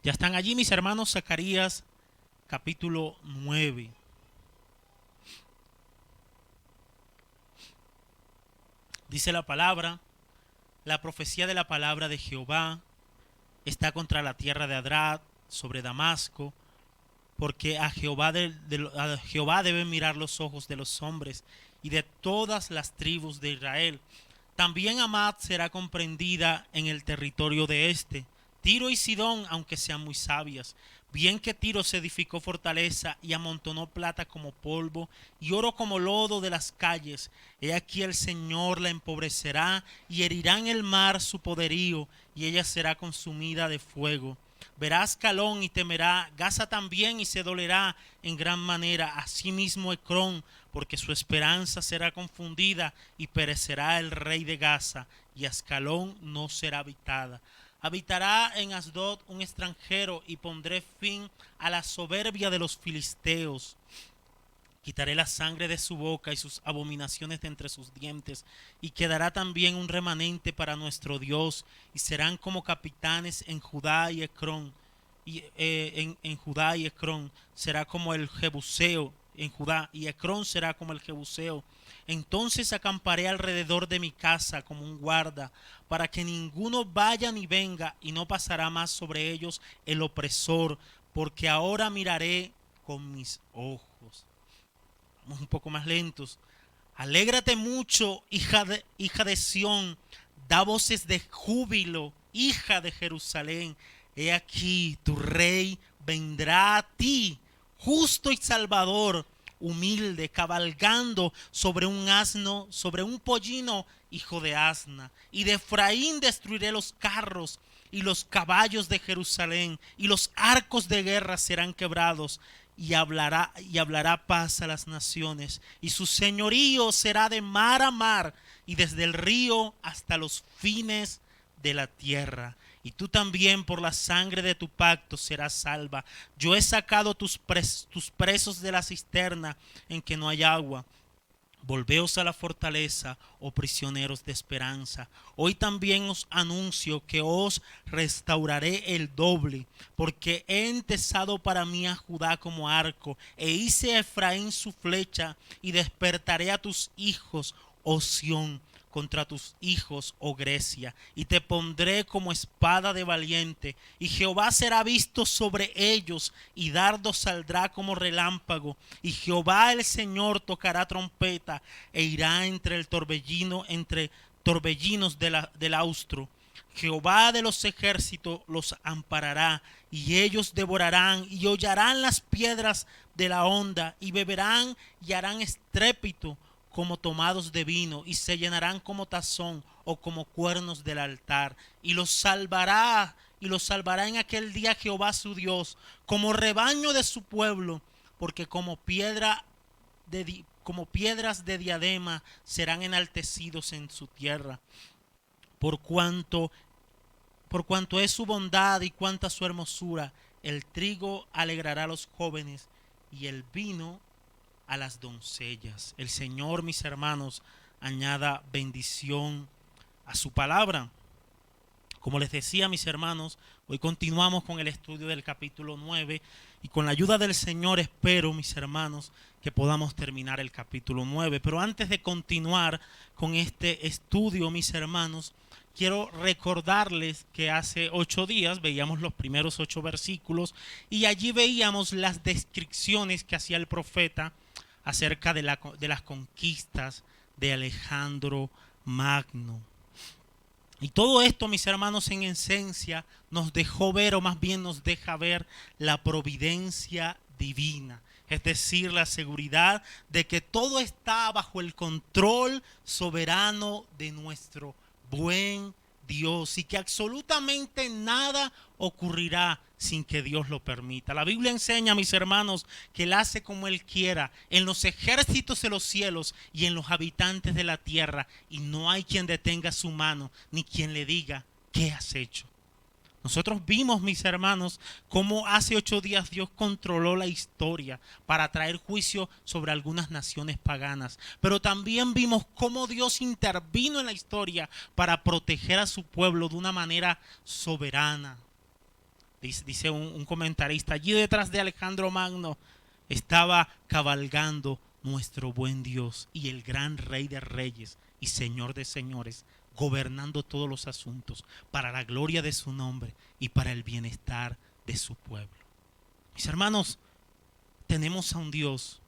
Ya están allí mis hermanos. Zacarías capítulo 9. Dice la palabra: la profecía de la palabra de Jehová está contra la tierra de Adrat, sobre Damasco, porque a Jehová deben mirar los ojos de los hombres y de todas las tribus de Israel. También Amad será comprendida en el territorio de este. Tiro y Sidón, aunque sean muy sabias. Bien que Tiro se edificó fortaleza y amontonó plata como polvo y oro como lodo de las calles. He aquí el Señor la empobrecerá y herirá en el mar su poderío, y ella será consumida de fuego. Verás Calón y temerá, Gaza también y se dolerá en gran manera, asimismo Ecrón, porque su esperanza será confundida y perecerá el rey de Gaza, y Ascalón no será habitada. Habitará en Asdod un extranjero, y pondré fin a la soberbia de los filisteos. Quitaré la sangre de su boca y sus abominaciones de entre sus dientes, y quedará también un remanente para nuestro Dios, y serán como capitanes en Judá y Ecrón. En Judá y Ecrón será como el Jebuseo en Judá, y Ecrón será como el Jebuseo. Entonces acamparé alrededor de mi casa como un guarda, para que ninguno vaya ni venga, y no pasará más sobre ellos el opresor, porque ahora miraré con mis ojos. Vamos un poco más lentos. Alégrate mucho, hija de Sión, da voces de júbilo, hija de Jerusalén. He aquí, tu rey vendrá a ti, justo y salvador, humilde, cabalgando sobre un asno, sobre un pollino, hijo de asna. Y de Efraín destruiré los carros y los caballos de Jerusalén, y los arcos de guerra serán quebrados, y hablará paz a las naciones, y su señorío será de mar a mar, y desde el río hasta los fines de la tierra. Y tú también por la sangre de tu pacto serás salva. Yo he sacado tus presos de la cisterna en que no hay agua. Volveos a la fortaleza, oh prisioneros de esperanza. Hoy también os anuncio que os restauraré el doble, porque he entesado para mí a Judá como arco, e hice a Efraín su flecha, y despertaré a tus hijos, oh Sión, contra tus hijos, oh Grecia, y te pondré como espada de valiente, y Jehová será visto sobre ellos, y dardo saldrá como relámpago, y Jehová el Señor tocará trompeta, e irá entre torbellinos del austro. Jehová de los ejércitos los amparará, y ellos devorarán y hollarán las piedras de la honda, y beberán y harán estrépito como tomados de vino, y se llenarán como tazón o como cuernos del altar. Y los salvará en aquel día Jehová su Dios, como rebaño de su pueblo, porque como piedras de diadema serán enaltecidos en su tierra. Por cuanto, por cuanto es su bondad y cuanta su hermosura, el trigo alegrará a los jóvenes, y el vino a las doncellas. El Señor, mis hermanos, añada bendición a su palabra. Como les decía, mis hermanos, hoy continuamos con el estudio del capítulo 9, y con la ayuda del Señor espero, mis hermanos, que podamos terminar el capítulo 9. Pero antes de continuar con este estudio, mis hermanos, quiero recordarles que hace 8 días veíamos los primeros 8 versículos, y allí veíamos las descripciones que hacía el profeta acerca de las conquistas de Alejandro Magno. Y todo esto, mis hermanos, en esencia nos dejó ver, o más bien nos deja ver, la providencia divina. Es decir, la seguridad de que todo está bajo el control soberano de nuestro buen Dios, y que absolutamente nada ocurrirá sin que Dios lo permita. La Biblia enseña, mis hermanos, que Él hace como Él quiera en los ejércitos de los cielos y en los habitantes de la tierra, y no hay quien detenga su mano ni quien le diga: ¿qué has hecho? Nosotros vimos, mis hermanos, cómo hace 8 días Dios controló la historia para traer juicio sobre algunas naciones paganas. Pero también vimos cómo Dios intervino en la historia para proteger a su pueblo de una manera soberana. Dice un comentarista, allí detrás de Alejandro Magno estaba cabalgando nuestro buen Dios y el gran Rey de Reyes y Señor de Señores, gobernando todos los asuntos para la gloria de su nombre y para el bienestar de su pueblo. Mis hermanos, tenemos a un Dios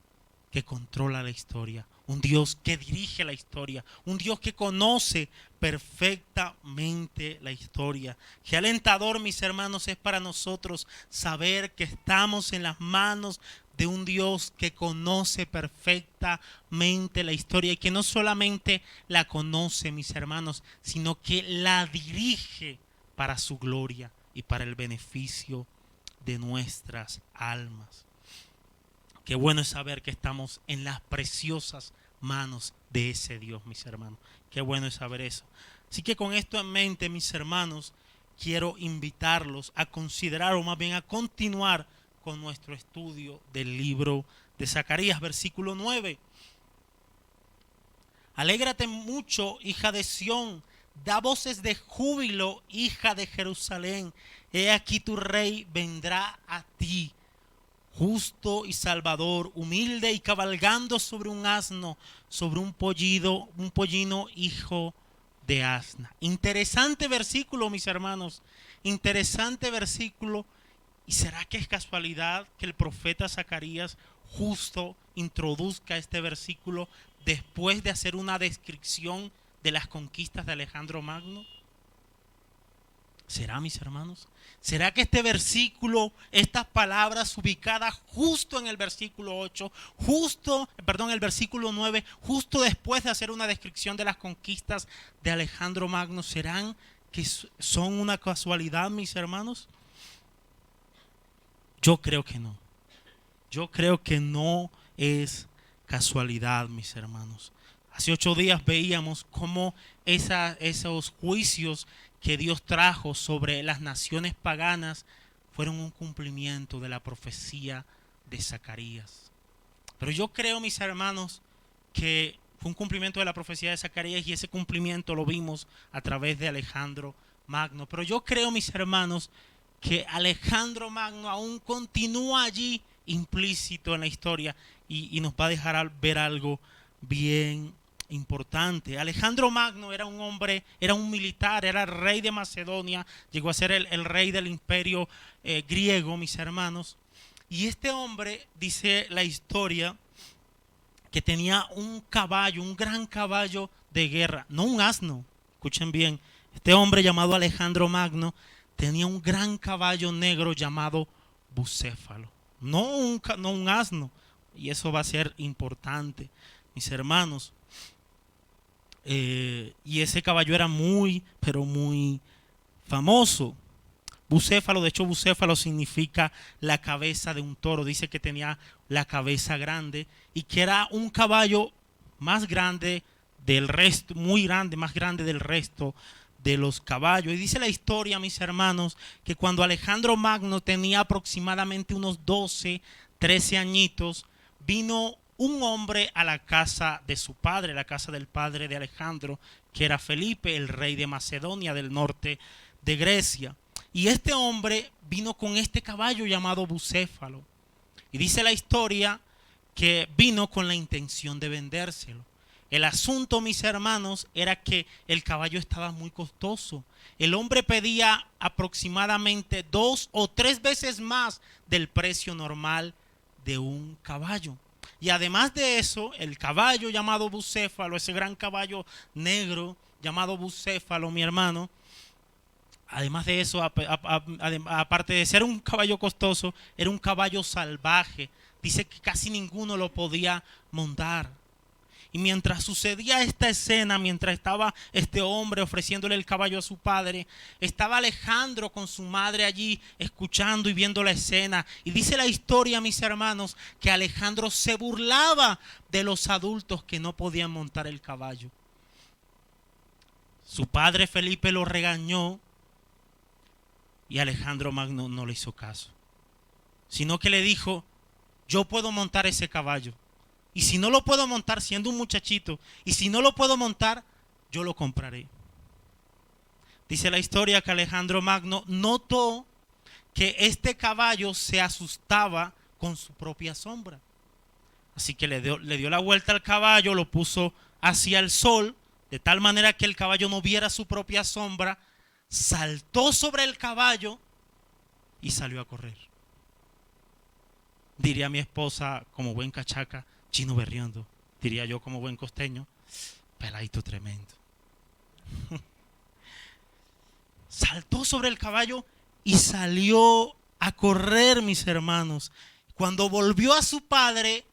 que controla la historia, un Dios que dirige la historia, un Dios que conoce perfectamente la historia. Qué alentador, mis hermanos, es para nosotros saber que estamos en las manos de un Dios que conoce perfectamente la historia y que no solamente la conoce, mis hermanos, sino que la dirige para su gloria y para el beneficio de nuestras almas. Qué bueno es saber que estamos en las preciosas manos de ese Dios, mis hermanos. Qué bueno es saber eso. Así que con esto en mente, mis hermanos, quiero invitarlos a considerar, o más bien a continuar con nuestro estudio del libro de Zacarías, versículo 9. Alégrate mucho, hija de Sión, da voces de júbilo, hija de Jerusalén. He aquí tu rey vendrá a ti, justo y salvador, humilde y cabalgando sobre un asno, sobre un pollino hijo de asna. Interesante versículo, mis hermanos, interesante versículo. ¿Y será que es casualidad que el profeta Zacarías justo introduzca este versículo después de hacer una descripción de las conquistas de Alejandro Magno? ¿Será, mis hermanos? ¿Será que este versículo, estas palabras ubicadas justo en el versículo 8, el versículo 9, justo después de hacer una descripción de las conquistas de Alejandro Magno, serán que son una casualidad, mis hermanos? Yo creo que no. Yo creo que no es casualidad, mis hermanos. Hace 8 días veíamos cómo esos juicios que Dios trajo sobre las naciones paganas fueron un cumplimiento de la profecía de Zacarías. Pero yo creo, mis hermanos, que fue un cumplimiento de la profecía de Zacarías y ese cumplimiento lo vimos a través de Alejandro Magno. Pero yo creo, mis hermanos, que Alejandro Magno aún continúa allí implícito en la historia y nos va a dejar ver algo bien importante. Alejandro Magno era un hombre, era un militar, era el rey de Macedonia, llegó a ser el rey del imperio griego, mis hermanos. Y este hombre, dice la historia, que tenía un caballo, un gran caballo de guerra, no un asno, escuchen bien, este hombre llamado Alejandro Magno tenía un gran caballo negro llamado Bucéfalo, no un asno, y eso va a ser importante, mis hermanos. Y ese caballo era muy, pero muy famoso. Bucéfalo, de hecho bucéfalo significa la cabeza de un toro. Dice que tenía la cabeza grande y que era un caballo más grande del resto, muy grande, más grande del resto de los caballos. Y dice la historia, mis hermanos, que cuando Alejandro Magno tenía aproximadamente unos 12, 13 añitos, vino un hombre a la casa de su padre, la casa del padre de Alejandro, que era Felipe, el rey de Macedonia, del norte de Grecia. Y este hombre vino con este caballo llamado Bucéfalo. Y dice la historia que vino con la intención de vendérselo. El asunto, mis hermanos, era que el caballo estaba muy costoso. El hombre pedía aproximadamente 2 o 3 veces más del precio normal de un caballo. Y además de eso, el caballo llamado Bucéfalo, ese gran caballo negro llamado Bucéfalo, mi hermano, además de eso, aparte de ser un caballo costoso, era un caballo salvaje. Dice que casi ninguno lo podía montar. Y mientras sucedía esta escena, mientras estaba este hombre ofreciéndole el caballo a su padre, estaba Alejandro con su madre allí escuchando y viendo la escena. Y dice la historia, mis hermanos, que Alejandro se burlaba de los adultos que no podían montar el caballo. Su padre Felipe lo regañó y Alejandro Magno no le hizo caso, sino que le dijo: yo puedo montar ese caballo. Y si no lo puedo montar siendo un muchachito, y si no lo puedo montar, yo lo compraré. Dice la historia que Alejandro Magno notó que este caballo se asustaba con su propia sombra. Así que le dio la vuelta al caballo, lo puso hacia el sol, de tal manera que el caballo no viera su propia sombra, saltó sobre el caballo y salió a correr. Diría mi esposa, como buen cachaca, chino berriondo. Diría yo, como buen costeño, peladito tremendo. Saltó sobre el caballo y salió a correr, mis hermanos. Cuando volvió a su padre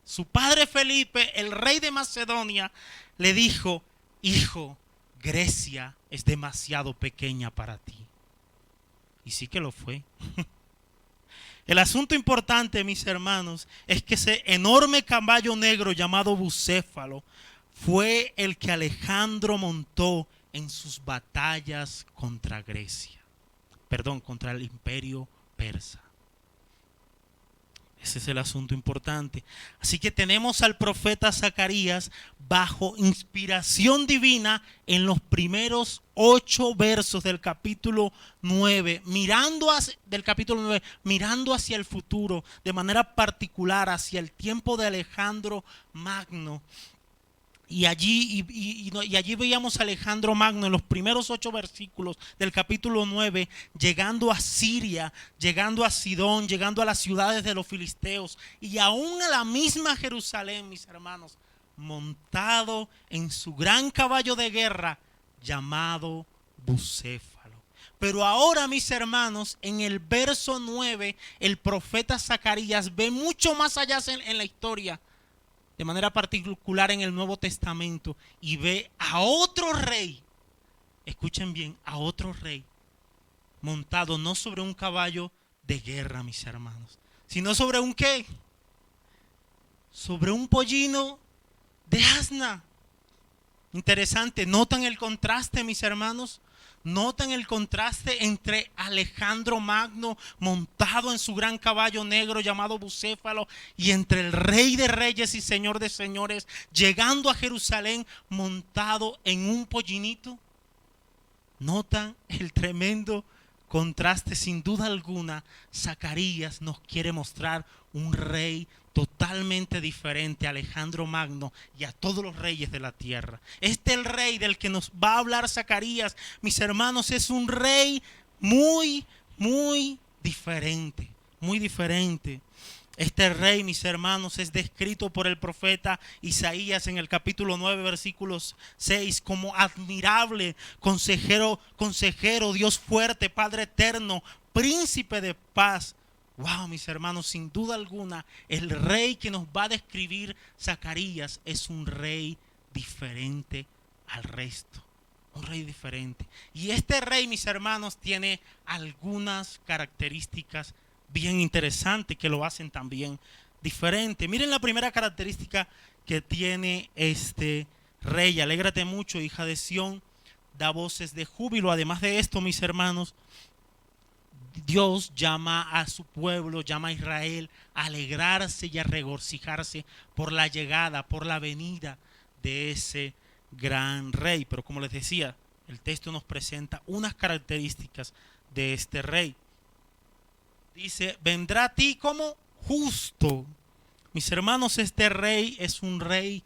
Felipe, el rey de Macedonia, le dijo: hijo, Grecia es demasiado pequeña para ti. Y sí que lo fue. El asunto importante, mis hermanos, es que ese enorme caballo negro llamado Bucéfalo fue el que Alejandro montó en sus batallas contra Grecia. Perdón, contra el imperio persa. Ese es el asunto importante. Así que tenemos al profeta Zacarías bajo inspiración divina en los primeros 8 versos del capítulo 9, mirando hacia el futuro, de manera particular hacia el tiempo de Alejandro Magno. Y allí veíamos a Alejandro Magno en los primeros 8 versículos del capítulo 9, llegando a Siria, llegando a Sidón, llegando a las ciudades de los filisteos y aún a la misma Jerusalén, mis hermanos, montado en su gran caballo de guerra llamado Bucéfalo. Pero ahora, mis hermanos, en el verso 9, el profeta Zacarías ve mucho más allá en la historia, de manera particular en el Nuevo Testamento, y ve a otro rey, escuchen bien, a otro rey montado no sobre un caballo de guerra, mis hermanos, sino sobre un ¿qué? Sobre un pollino de asna. Interesante, ¿notan el contraste, mis hermanos? ¿Notan el contraste entre Alejandro Magno montado en su gran caballo negro llamado Bucéfalo y entre el rey de reyes y señor de señores llegando a Jerusalén montado en un pollinito? ¿Notan el tremendo contraste? Sin duda alguna, Zacarías nos quiere mostrar un rey totalmente diferente a Alejandro Magno y a todos los reyes de la tierra. El rey del que nos va a hablar Zacarías, mis hermanos, es un rey muy, muy diferente, muy diferente. Este rey, mis hermanos, es descrito por el profeta Isaías en el capítulo 9, versículos 6, como admirable, consejero, Dios fuerte, Padre eterno, príncipe de paz. Wow, mis hermanos, sin duda alguna, el rey que nos va a describir Zacarías es un rey diferente al resto. Un rey diferente. Y este rey, mis hermanos, tiene algunas características bien interesantes que lo hacen también diferente. Miren la primera característica que tiene este rey: alégrate mucho, hija de Sión, da voces de júbilo. Además de esto, mis hermanos, Dios llama a su pueblo, llama a Israel a alegrarse y a regocijarse por la llegada, por la venida de ese gran rey. Pero como les decía, el texto nos presenta unas características de este rey. Dice: vendrá a ti como justo. Mis hermanos, este rey es un rey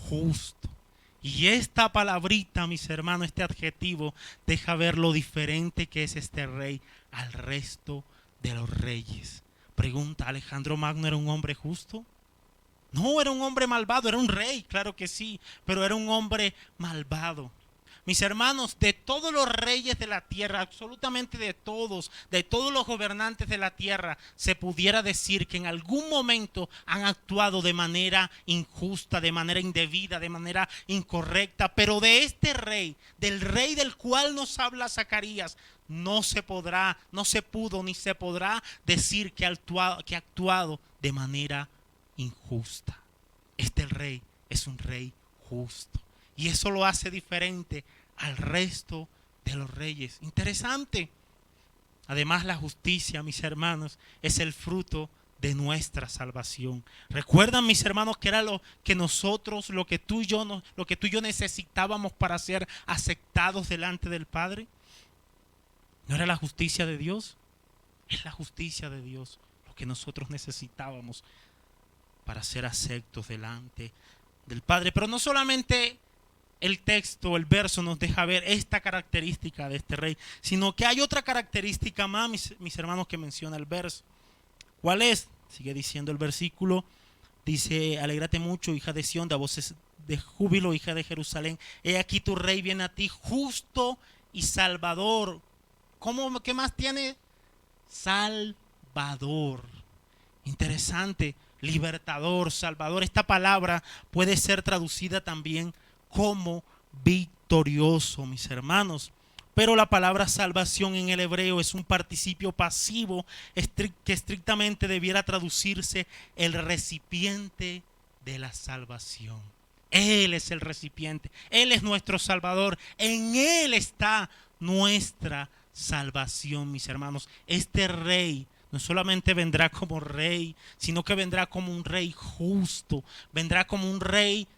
justo. Y esta palabrita, mis hermanos, este adjetivo, deja ver lo diferente que es este rey al resto de los reyes. Pregunta: ¿Alejandro Magno era un hombre justo? No, era un hombre malvado, era un rey, claro que sí, pero era un hombre malvado. Mis hermanos, de todos los reyes de la tierra, absolutamente de todos los gobernantes de la tierra, se pudiera decir que en algún momento han actuado de manera injusta, de manera indebida, de manera incorrecta. Pero de este rey, del rey del cual nos habla Zacarías, no se pudo ni se podrá decir que ha actuado de manera injusta. Este rey es un rey justo. Y eso lo hace diferente al resto de los reyes. Interesante. Además, la justicia, mis hermanos, es el fruto de nuestra salvación. ¿Recuerdan, mis hermanos, que era lo que tú y yo necesitábamos para ser aceptados delante del Padre? ¿No era la justicia de Dios? Es la justicia de Dios lo que nosotros necesitábamos para ser aceptos delante del Padre. Pero no solamente el texto, el verso nos deja ver esta característica de este rey, sino que hay otra característica más, mis hermanos, que menciona el verso. ¿Cuál es? Sigue diciendo el versículo, dice: alégrate mucho, hija de Sión, da voces de júbilo, hija de Jerusalén. He aquí tu rey viene a ti, justo y salvador. ¿Qué más tiene? Salvador. Interesante, libertador, salvador. Esta palabra puede ser traducida también como victorioso, mis hermanos. Pero la palabra salvación en el hebreo es un participio pasivo que estrictamente debiera traducirse el recipiente de la salvación. Él es el recipiente, Él es nuestro Salvador, en Él está nuestra salvación, mis hermanos. Este rey no solamente vendrá como rey, sino que vendrá como un rey justo, vendrá como un rey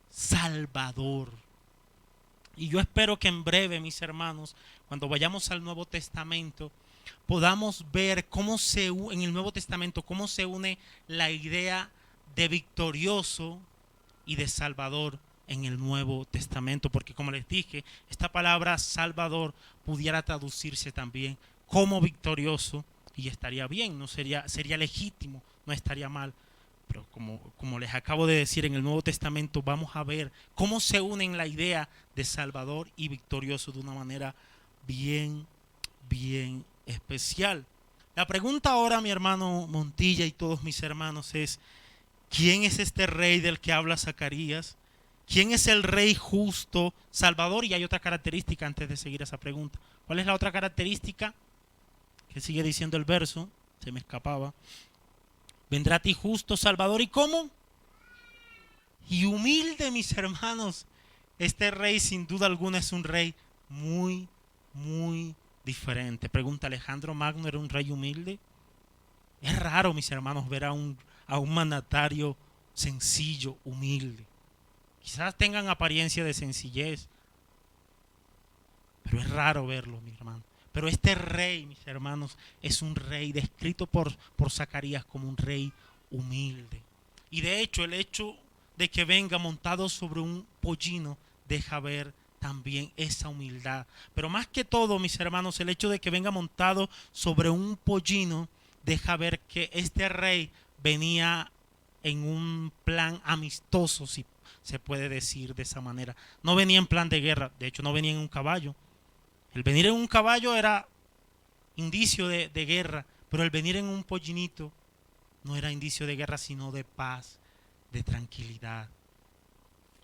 salvador. Y yo espero que en breve, mis hermanos, cuando vayamos al Nuevo Testamento, podamos ver en el Nuevo Testamento cómo se une la idea de victorioso y de salvador en el Nuevo Testamento, porque como les dije, esta palabra salvador pudiera traducirse también como victorioso y estaría bien, sería legítimo, no estaría mal. Pero como les acabo de decir, en el Nuevo Testamento vamos a ver cómo se unen la idea de salvador y victorioso de una manera bien especial. La pregunta ahora, mi hermano Montilla y todos mis hermanos, es: ¿quién es este rey del que habla Zacarías? ¿Quién es el rey justo, salvador? Y hay otra característica antes de seguir esa pregunta. ¿Cuál es la otra característica? Que sigue diciendo el verso, se me escapaba. Vendrá a ti justo, salvador, ¿y cómo? Y humilde, mis hermanos. Este rey sin duda alguna es un rey muy diferente. Pregunta: ¿Alejandro Magno era un rey humilde? Es raro, mis hermanos, ver a un mandatario sencillo, humilde. Quizás tengan apariencia de sencillez, pero es raro verlo, mi hermano. Pero este rey, mis hermanos, es un rey descrito por Zacarías como un rey humilde. Y de hecho, el hecho de que venga montado sobre un pollino deja ver también esa humildad. Pero más que todo, mis hermanos, el hecho de que venga montado sobre un pollino deja ver que este rey venía en un plan amistoso, si se puede decir de esa manera. No venía en plan de guerra, de hecho no venía en un caballo. El venir en un caballo era indicio de guerra, pero el venir en un pollinito no era indicio de guerra, sino de paz, de tranquilidad.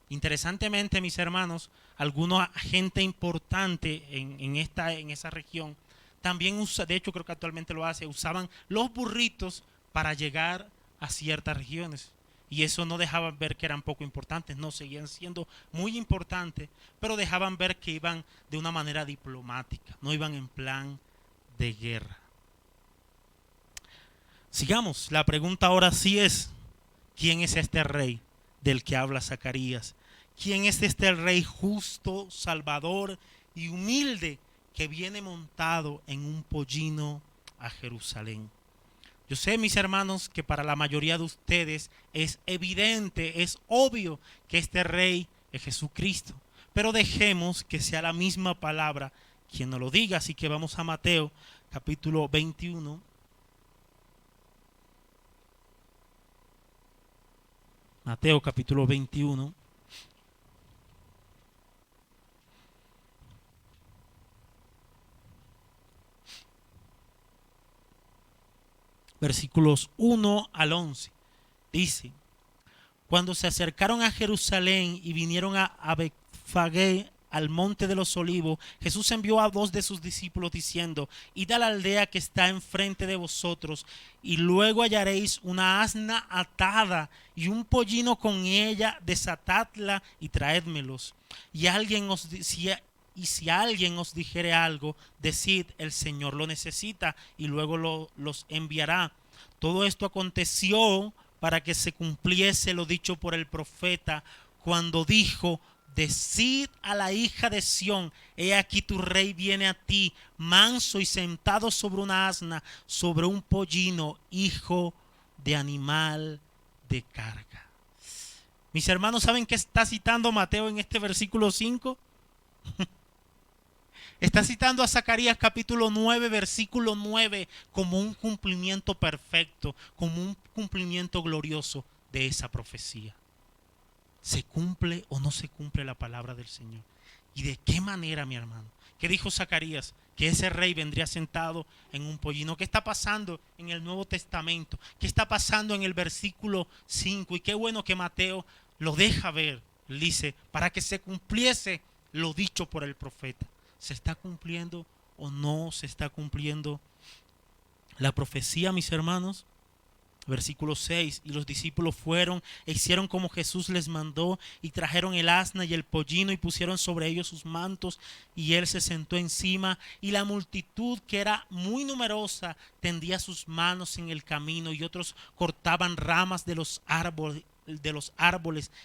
Interesantemente, mis hermanos, alguna gente importante en esa región también de hecho creo que actualmente lo hace, usaban los burritos para llegar a ciertas regiones. Y eso no dejaban ver que eran poco importantes, no, seguían siendo muy importantes, pero dejaban ver que iban de una manera diplomática, no iban en plan de guerra. Sigamos, la pregunta ahora sí es: ¿quién es este rey del que habla Zacarías? ¿Quién es este rey justo, salvador y humilde que viene montado en un pollino a Jerusalén? Yo sé, mis hermanos, que para la mayoría de ustedes es evidente, es obvio que este rey es Jesucristo. Pero dejemos que sea la misma palabra quien nos lo diga. Así que vamos a Mateo capítulo 21. Mateo capítulo 21. Versículos 1 al 11. Dice: cuando se acercaron a Jerusalén y vinieron a Betfagé, al monte de los olivos, Jesús envió a 2 de sus discípulos diciendo: id a la aldea que está enfrente de vosotros, y luego hallaréis una asna atada y un pollino con ella, desatadla y traédmelos. Y si alguien os dijere algo, decid: el Señor lo necesita, y luego los enviará. Todo esto aconteció para que se cumpliese lo dicho por el profeta, cuando dijo: decid a la hija de Sión, he aquí tu rey viene a ti, manso y sentado sobre una asna, sobre un pollino, hijo de animal de carga. Mis hermanos, ¿saben qué está citando Mateo en este versículo 5? Está citando a Zacarías capítulo 9, versículo 9, como un cumplimiento perfecto, como un cumplimiento glorioso de esa profecía. ¿Se cumple o no se cumple la palabra del Señor? ¿Y de qué manera, mi hermano? ¿Qué dijo Zacarías? Que ese rey vendría sentado en un pollino. ¿Qué está pasando en el Nuevo Testamento? ¿Qué está pasando en el versículo 5? Y qué bueno que Mateo lo deja ver. Él dice, para que se cumpliese lo dicho por el profeta. ¿Se está cumpliendo o no se está cumpliendo la profecía, mis hermanos? Versículo 6, y los discípulos fueron e hicieron como Jesús les mandó, y trajeron el asna y el pollino y pusieron sobre ellos sus mantos, y él se sentó encima, y la multitud, que era muy numerosa, tendía sus manos en el camino, y otros cortaban ramas de los árboles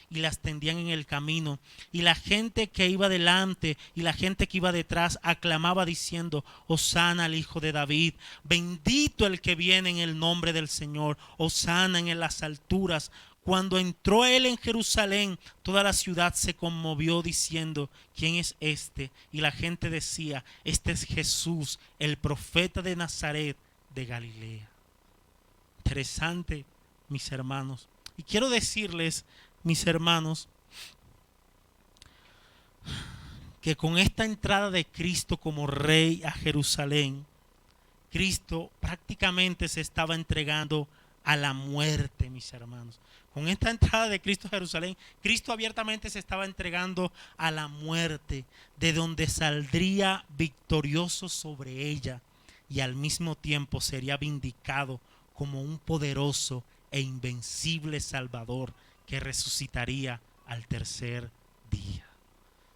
y las tendían en el camino, y la gente que iba delante y la gente que iba detrás aclamaba diciendo, Hosana al hijo de David, bendito el que viene en el nombre del Señor, Hosana en las alturas. Cuando entró él en Jerusalén, toda la ciudad se conmovió diciendo, ¿quién es este? Y la gente decía, este es Jesús, el profeta de Nazaret de Galilea. Interesante, mis hermanos. Y quiero decirles, mis hermanos, que con esta entrada de Cristo como rey a Jerusalén, Cristo prácticamente se estaba entregando a la muerte, mis hermanos. Con esta entrada de Cristo a Jerusalén, Cristo abiertamente se estaba entregando a la muerte, de donde saldría victorioso sobre ella y al mismo tiempo sería vindicado como un poderoso e invencible Salvador que resucitaría al tercer día.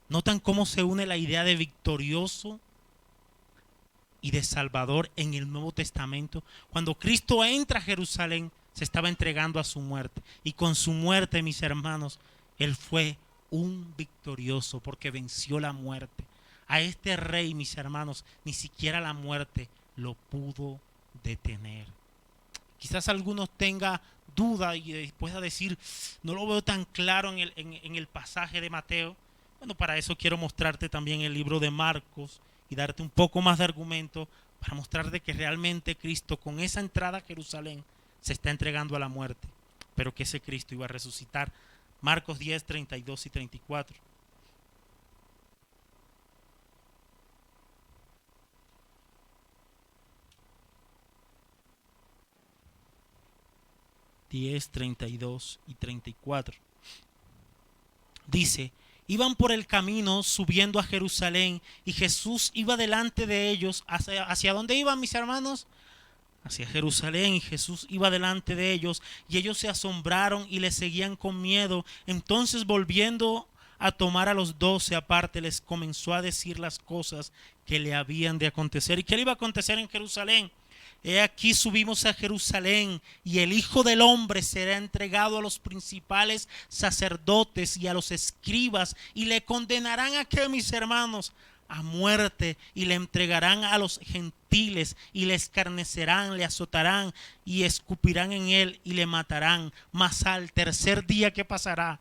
¿Notan cómo se une la idea de victorioso y de Salvador en el Nuevo Testamento? Cuando Cristo entra a Jerusalén, se estaba entregando a su muerte. Y con su muerte, mis hermanos, Él fue un victorioso porque venció la muerte. A este rey, mis hermanos, ni siquiera la muerte lo pudo detener. Quizás algunos tenga duda y pueda decir, no lo veo tan claro en el pasaje de Mateo. Bueno, para eso quiero mostrarte también el libro de Marcos y darte un poco más de argumento para mostrarte que realmente Cristo con esa entrada a Jerusalén se está entregando a la muerte, pero que ese Cristo iba a resucitar. Marcos 10, 32 y 34. 10, 32 y 34. Dice, iban por el camino subiendo a Jerusalén y Jesús iba delante de ellos. ¿Hacia dónde iban, mis hermanos? Hacia Jerusalén, y Jesús iba delante de ellos y ellos se asombraron y le seguían con miedo. Entonces, volviendo a tomar a los 12 aparte, les comenzó a decir las cosas que le habían de acontecer. ¿Y qué le iba a acontecer en Jerusalén? He aquí subimos a Jerusalén y el Hijo del Hombre será entregado a los principales sacerdotes y a los escribas y le condenarán a qué, mis hermanos, a muerte, y le entregarán a los gentiles y le escarnecerán, le azotarán y escupirán en él y le matarán, mas al tercer día, ¿qué pasará?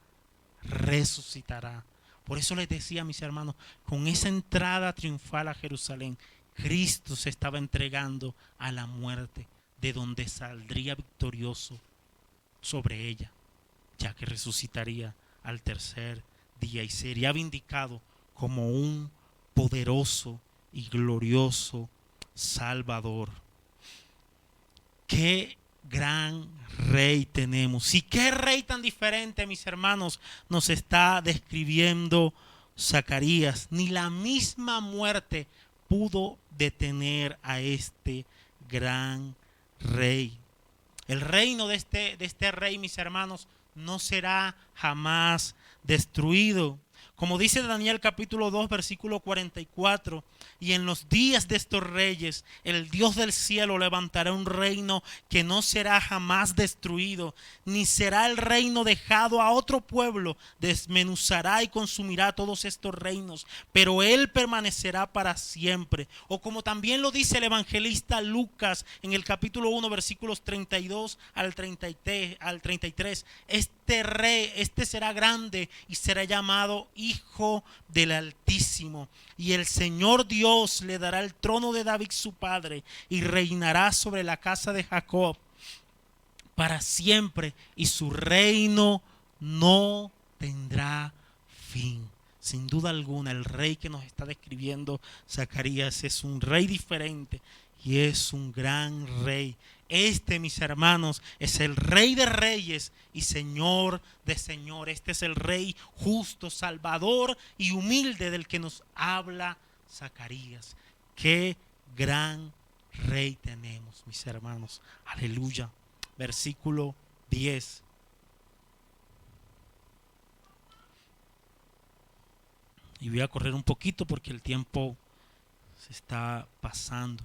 Resucitará. Por eso les decía, mis hermanos, con esa entrada triunfal a Jerusalén, Cristo se estaba entregando a la muerte, de donde saldría victorioso sobre ella, ya que resucitaría al tercer día y sería vindicado como un poderoso y glorioso Salvador. Qué gran rey tenemos, y qué rey tan diferente, mis hermanos, nos está describiendo Zacarías. Ni la misma muerte pudo detener a este gran rey. El reino de este rey, mis hermanos, no será jamás destruido. Como dice Daniel capítulo 2 versículo 44, y en los días de estos reyes, el Dios del cielo levantará un reino que no será jamás destruido, ni será el reino dejado a otro pueblo, desmenuzará y consumirá todos estos reinos, pero él permanecerá para siempre. O como también lo dice el evangelista Lucas en el capítulo 1 versículos 32 al 33, este será grande y será llamado Hijo del Altísimo. Y el Señor Dios le dará el trono de David su padre y reinará sobre la casa de Jacob para siempre, y su reino no tendrá fin. Sin duda alguna, el rey que nos está describiendo Zacarías es un rey diferente y es un gran rey. Este, mis hermanos, es el Rey de reyes y Señor de señores. Este es el Rey justo, salvador y humilde del que nos habla Zacarías. Qué gran Rey tenemos, mis hermanos. Aleluya. Versículo 10. Y voy a correr un poquito porque el tiempo se está pasando.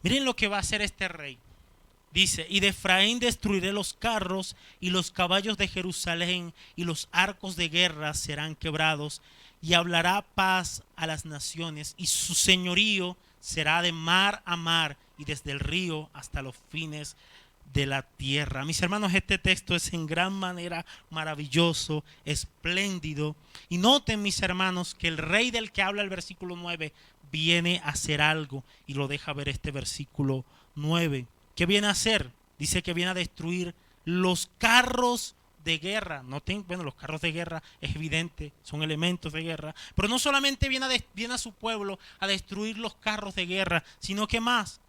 Miren lo que va a hacer este rey. Dice, y de Efraín destruiré los carros y los caballos de Jerusalén, y los arcos de guerra serán quebrados, y hablará paz a las naciones, y su señorío será de mar a mar, y desde el río hasta los fines de la tierra. Mis hermanos, este texto es en gran manera maravilloso, espléndido. Y noten, mis hermanos, que el rey del que habla el versículo 9 viene a hacer algo, y lo deja ver este versículo 9. ¿Qué viene a hacer? Dice que viene a destruir los carros de guerra. Noten, bueno, los carros de guerra es evidente, son elementos de guerra, pero no solamente viene a su pueblo a destruir los carros de guerra, sino que más,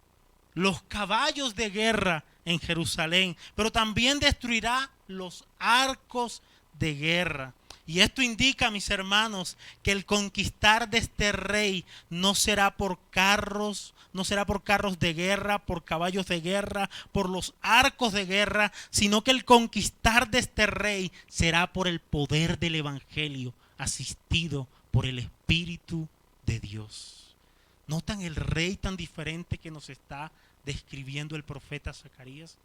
los caballos de guerra en Jerusalén, pero también destruirá los arcos de guerra. Y esto indica, mis hermanos, que el conquistar de este rey no será por carros, no será por carros de guerra, por caballos de guerra, por los arcos de guerra, sino que el conquistar de este rey será por el poder del evangelio, asistido por el Espíritu de Dios. ¿Notan el rey tan diferente que nos está describiendo el profeta Zacarías?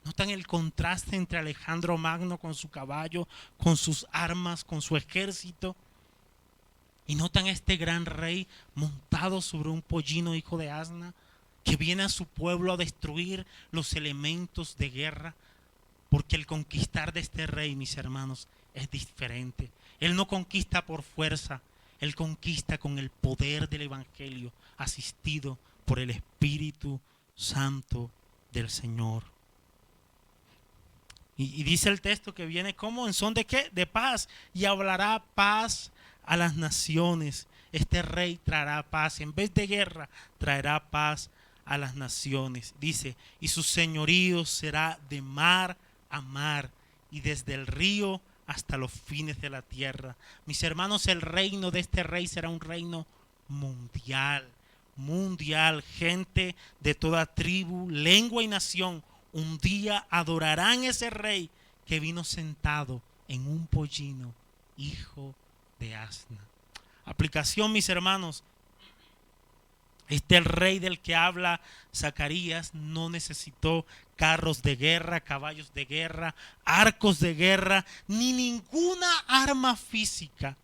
¿Notan el contraste entre Alejandro Magno con su caballo, con sus armas, con su ejército? ¿Y notan este gran rey montado sobre un pollino hijo de asna, que viene a su pueblo a destruir los elementos de guerra? Porque el conquistar de este rey, mis hermanos, es diferente. Él no conquista por fuerza, él conquista con el poder del evangelio, asistido por el Espíritu Santo del Señor. Y dice el texto que viene como en son de ¿qué? De paz. Y hablará paz a las naciones. Este rey traerá paz. En vez de guerra, traerá paz a las naciones. Dice, y su señorío será de mar a mar, y desde el río hasta los fines de la tierra. Mis hermanos, el reino de este rey será un reino mundial. Mundial. Gente de toda tribu, lengua y nación un día adorarán ese rey que vino sentado en un pollino, hijo de asna. Aplicación, mis hermanos. El rey del que habla Zacarías no necesitó carros de guerra, caballos de guerra, arcos de guerra, ni ninguna arma física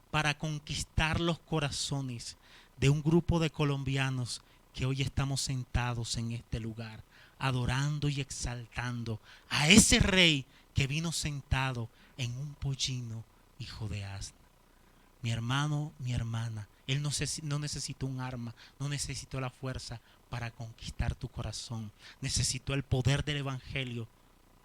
para conquistar los corazones de un grupo de colombianos que hoy estamos sentados en este lugar, adorando y exaltando a ese rey que vino sentado en un pollino, hijo de asna. Mi hermano, mi hermana, él no necesitó un arma, no necesitó la fuerza para conquistar tu corazón. Necesitó el poder del evangelio,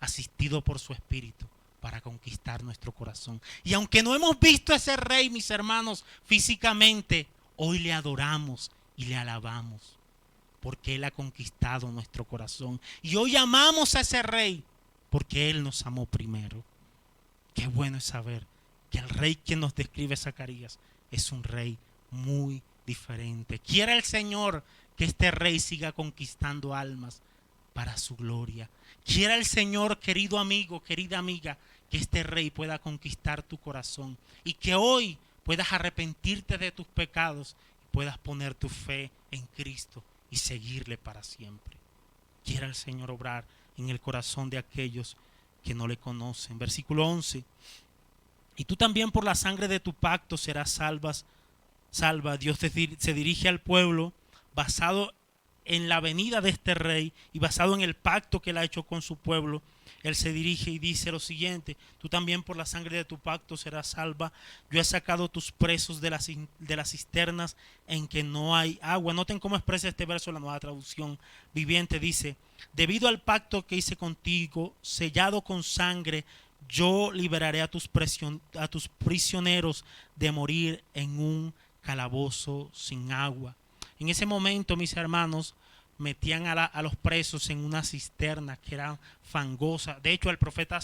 asistido por su espíritu, para conquistar nuestro corazón. Y aunque no hemos visto a ese rey, mis hermanos, físicamente, hoy le adoramos y le alabamos, porque Él ha conquistado nuestro corazón. Y hoy amamos a ese rey, porque Él nos amó primero. Qué bueno es saber que el rey que nos describe Zacarías es un rey muy diferente. Quiera el Señor que este rey siga conquistando almas para su gloria. Quiera el Señor, querido amigo, querida amiga, que este rey pueda conquistar tu corazón y que hoy puedas arrepentirte de tus pecados y puedas poner tu fe en Cristo y seguirle para siempre. Quiera el Señor obrar en el corazón de aquellos que no le conocen. Versículo 11. Y tú también por la sangre de tu pacto serás salva. Dios se dirige al pueblo basado en la venida de este rey y basado en el pacto que él ha hecho con su pueblo. Él se dirige y dice lo siguiente: tú también por la sangre de tu pacto serás salva. Yo he sacado tus presos de las cisternas en que no hay agua. Noten cómo expresa este verso la Nueva Traducción Viviente. Dice: debido al pacto que hice contigo, sellado con sangre, yo liberaré a tus prisioneros de morir en un calabozo sin agua. En ese momento, mis hermanos, metían a los presos en una cisterna que era fangosa. De hecho, el profeta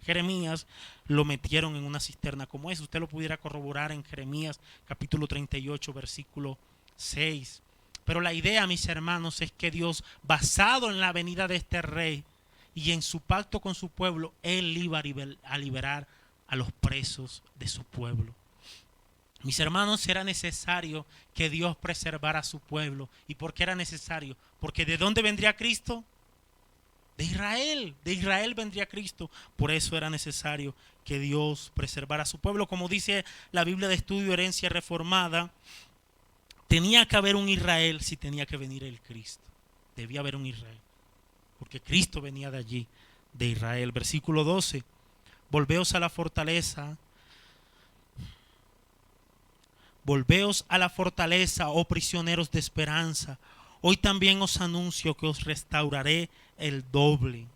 Jeremías lo metieron en una cisterna como esa. Usted lo pudiera corroborar en Jeremías capítulo 38, versículo 6. Pero la idea, mis hermanos, es que Dios, basado en la venida de este rey y en su pacto con su pueblo, Él iba a liberar a los presos de su pueblo. Mis hermanos, era necesario que Dios preservara a su pueblo. ¿Y por qué era necesario? Porque ¿de dónde vendría Cristo? De Israel vendría Cristo. Por eso era necesario que Dios preservara a su pueblo. Como dice la Biblia de Estudio Herencia Reformada, tenía que haber un Israel si tenía que venir el Cristo. Debía haber un Israel, porque Cristo venía de allí, de Israel. Versículo 12. Volveos a la fortaleza, oh prisioneros de esperanza. Hoy también os anuncio que os restauraré el doble.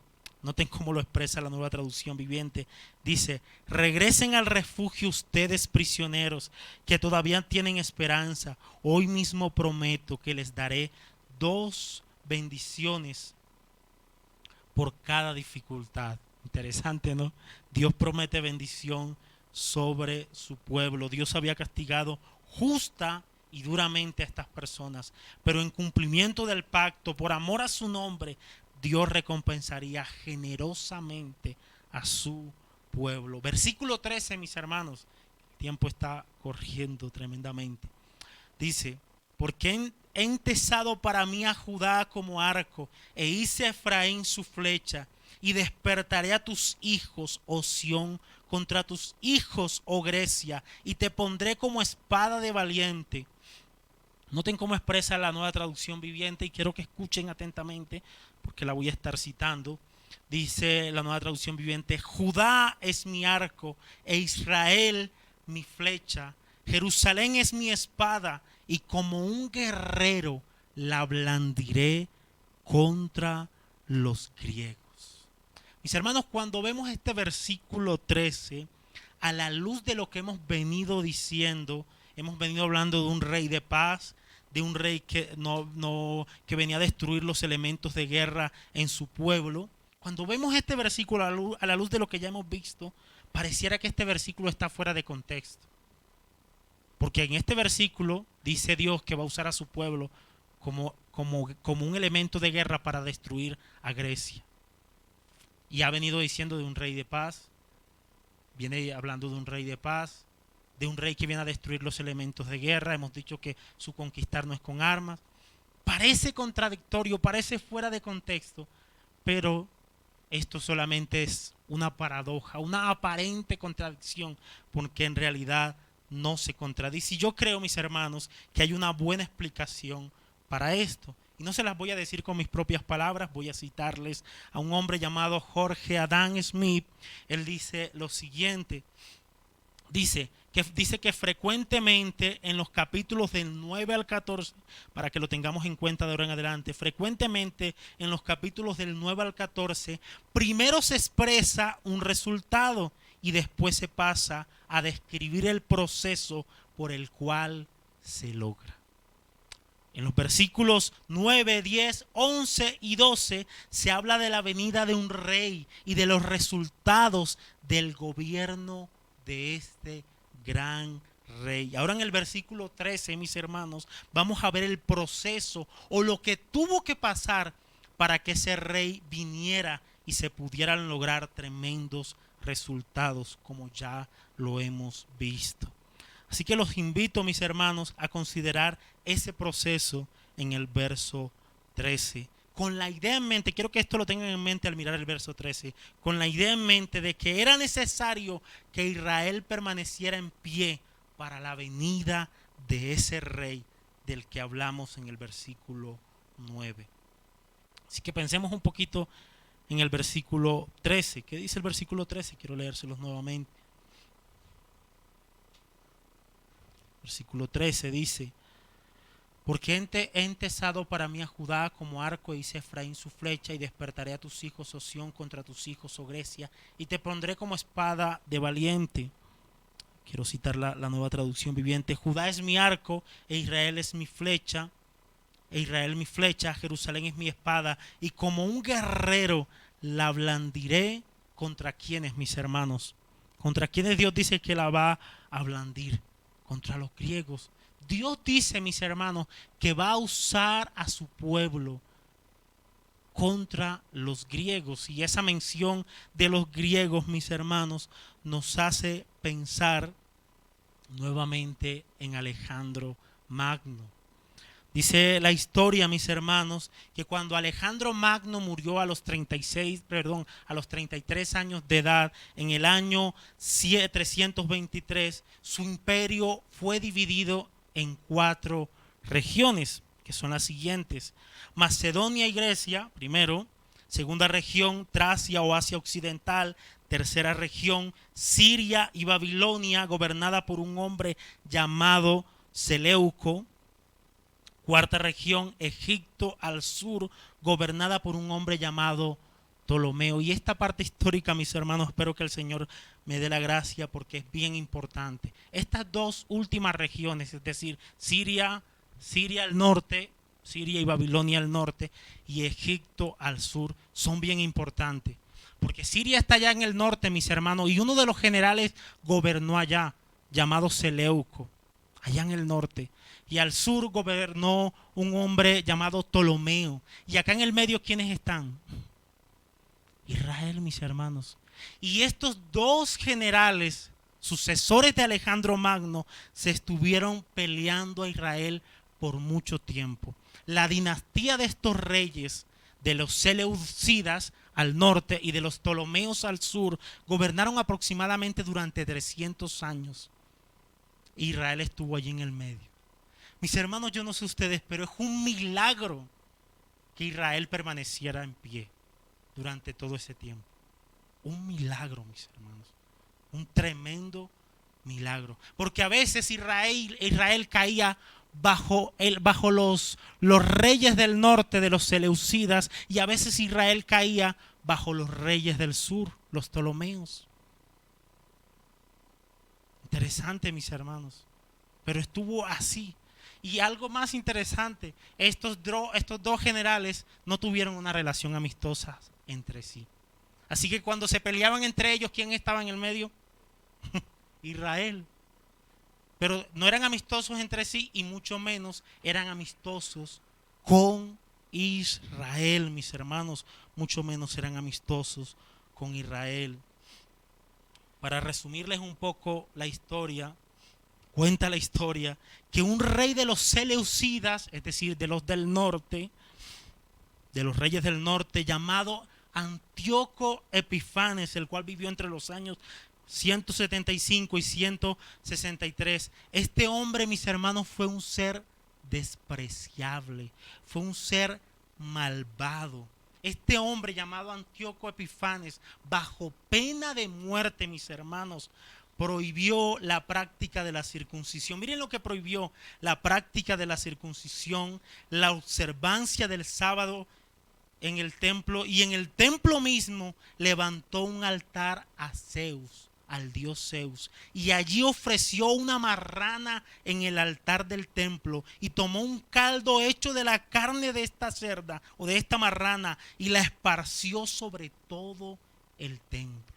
Noten cómo lo expresa la Nueva Traducción Viviente. Dice: regresen al refugio ustedes prisioneros que todavía tienen esperanza. Hoy mismo prometo que les daré 2 bendiciones por cada dificultad. Interesante, ¿no? Dios promete bendición sobre su pueblo. Dios había castigado justa y duramente a estas personas, pero en cumplimiento del pacto, por amor a su nombre, Dios recompensaría generosamente a su pueblo. Versículo 13, mis hermanos. El tiempo está corriendo tremendamente. Dice: porque he entesado para mí a Judá como arco, e hice a Efraín su flecha, y despertaré a tus hijos, oh Sión, contra tus hijos, oh Grecia, y te pondré como espada de valiente. Noten cómo expresa la Nueva Traducción Viviente, y quiero que escuchen atentamente porque la voy a estar citando. Dice la Nueva Traducción Viviente: Judá es mi arco e Israel mi flecha. Jerusalén es mi espada y como un guerrero la blandiré contra los griegos. Mis hermanos, cuando vemos este versículo 13, a la luz de lo que hemos venido diciendo, hemos venido hablando de un rey de paz, de un rey que que venía a destruir los elementos de guerra en su pueblo. Cuando vemos este versículo a la luz de lo que ya hemos visto, pareciera que este versículo está fuera de contexto. Porque en este versículo dice Dios que va a usar a su pueblo como un elemento de guerra para destruir a Grecia. Y ha venido diciendo de un rey de paz, viene hablando de un rey de paz, de un rey que viene a destruir los elementos de guerra. Hemos dicho que su conquistar no es con armas. Parece contradictorio, parece fuera de contexto, pero esto solamente es una paradoja, una aparente contradicción, porque en realidad no se contradice. Y yo creo, mis hermanos, que hay una buena explicación para esto. Y no se las voy a decir con mis propias palabras, voy a citarles a un hombre llamado Jorge Adam Smith. Él dice lo siguiente: dice que frecuentemente en los capítulos del 9 al 14, para que lo tengamos en cuenta de ahora en adelante, frecuentemente en los capítulos del 9 al 14, primero se expresa un resultado y después se pasa a describir el proceso por el cual se logra. En los versículos 9, 10, 11 y 12 se habla de la venida de un rey y de los resultados del gobierno de este gran rey. Ahora en el versículo 13, mis hermanos, vamos a ver el proceso o lo que tuvo que pasar para que ese rey viniera y se pudieran lograr tremendos resultados, como ya lo hemos visto. Así que los invito, mis hermanos, a considerar ese proceso en el verso 13. Con la idea en mente, quiero que esto lo tengan en mente al mirar el verso 13, con la idea en mente de que era necesario que Israel permaneciera en pie para la venida de ese rey del que hablamos en el versículo 9. Así que pensemos un poquito en el versículo 13. ¿Qué dice el versículo 13? Quiero leérselos nuevamente. Versículo 13 dice: porque he entesado para mí a Judá como arco, e hice a Efraín su flecha, y despertaré a tus hijos, oh Sión, contra tus hijos, oh Grecia, y te pondré como espada de valiente. Quiero citar la nueva traducción viviente. Judá es mi arco, e Israel es mi flecha, Jerusalén es mi espada, y como un guerrero la blandiré. ¿Contra quiénes, mis hermanos? ¿Contra quiénes Dios dice que la va a blandir? Contra los griegos. Dios dice, mis hermanos, que va a usar a su pueblo contra los griegos. Y esa mención de los griegos, mis hermanos, nos hace pensar nuevamente en Alejandro Magno. Dice la historia, mis hermanos, que cuando Alejandro Magno murió a los 33 años de edad, en el año 323, su imperio fue dividido en 4 regiones, que son las siguientes: Macedonia y Grecia, primero; segunda región, Tracia o Asia Occidental; tercera región, Siria y Babilonia, gobernada por un hombre llamado Seleuco; cuarta región, Egipto al sur, gobernada por un hombre llamado Ptolomeo. Y esta parte histórica, mis hermanos, espero que el Señor me dé la gracia, porque es bien importante. Estas dos últimas regiones, es decir, Siria al norte, Siria y Babilonia al norte, y Egipto al sur, son bien importantes. Porque Siria está allá en el norte, mis hermanos, y uno de los generales gobernó allá, llamado Seleuco, allá en el norte. Y al sur gobernó un hombre llamado Ptolomeo. Y acá en el medio, ¿quiénes están? Israel, mis hermanos. Y estos dos generales, sucesores de Alejandro Magno, se estuvieron peleando a Israel por mucho tiempo. La dinastía de estos reyes, de los Seleucidas al norte y de los Ptolomeos al sur, gobernaron aproximadamente durante 300 años. Israel estuvo allí en el medio. Mis hermanos, yo no sé ustedes, pero es un milagro que Israel permaneciera en pie durante todo ese tiempo. Un milagro, mis hermanos. Un tremendo milagro. Porque a veces Israel caía bajo los reyes del norte, de los Seleucidas, y a veces Israel caía bajo los reyes del sur, los Ptolomeos. Interesante, mis hermanos. Pero estuvo así. Y algo más interesante, estos dos generales no tuvieron una relación amistosa entre sí. Así que cuando se peleaban entre ellos, ¿quién estaba en el medio? Israel. Pero no eran amistosos entre sí, y mucho menos eran amistosos con Israel, mis hermanos. Mucho menos eran amistosos con Israel. Para resumirles un poco la historia, cuenta la historia que un rey de los Seleucidas, es decir, de los del norte, de los reyes del norte, llamado Antíoco Epifanes, el cual vivió entre los años 175 y 163. Este hombre, mis hermanos, fue un ser despreciable, fue un ser malvado. Este hombre llamado Antíoco Epifanes, bajo pena de muerte, mis hermanos, prohibió la práctica de la circuncisión. Miren lo que prohibió: la práctica de la circuncisión, la observancia del sábado en el templo, y en el templo mismo levantó un altar a Zeus, al dios Zeus, y allí ofreció una marrana en el altar del templo, y tomó un caldo hecho de la carne de esta cerda o de esta marrana y la esparció sobre todo el templo.